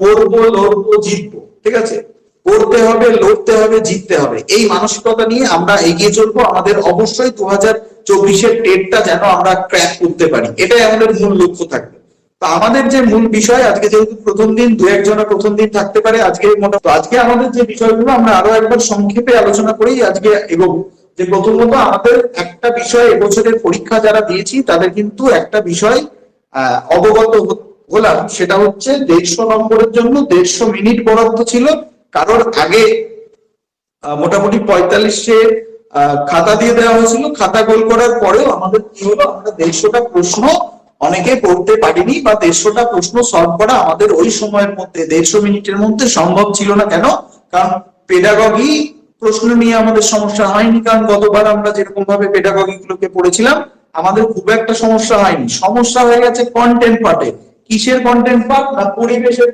পড়বো, লড়বো, জিতবো, ঠিক আছে, পড়তে হবে, লড়তে হবে, জিততে হবে, এই মানসিকতা নিয়ে আমরা এগিয়ে চলবো। আমাদের অবশ্যই 2024-এর টেটটা যেন আমরা ক্র্যাক করতে পারি, এটাই আমাদের মূল লক্ষ্য থাকবে। তো আমাদের যে মূল বিষয়, আজকে যেহেতু প্রথম দিন, দু একজনের প্রথম দিন থাকতে পারে, আজকে আমাদের যে বিষয়গুলো আমরা আরো একবার সংক্ষেপে আলোচনা করেই আজকে এগোবো। যে প্রথমত আমাদের একটা বিষয়, এবছরের পরীক্ষা যারা দিয়েছি তাদের কিন্তু একটা বিষয় অবগত হলাম, সেটা হচ্ছে 150 নম্বরের জন্য 150 মিনিট বরাদ্দ ছিল। কারোর আগে মোটামুটি 45-এ খাতা দিয়ে দেওয়া হয়েছিল, খাতা গোল করার পরেও আমাদের কি হলো, আমরা 150টা প্রশ্ন অনেকে পড়তে পারিনি, বা 150টা প্রশ্ন সলভ করা আমাদের ওই সময়ের মধ্যে 150 মিনিটের মধ্যে সম্ভব ছিল না। কেন? কারণ পেডাগগি প্রশ্ন নিয়ে আমাদের সমস্যা হয়নি, কারণ গতবার আমরা যেরকম ভাবে পেডাগগি গুলোকে পড়েছিলাম আমাদের খুব একটা সমস্যা হয়নি। সমস্যা হয়ে গেছে কন্টেন্ট পার্টে। কিসের কন্টেন্ট পার্ট? না, পরিবেশের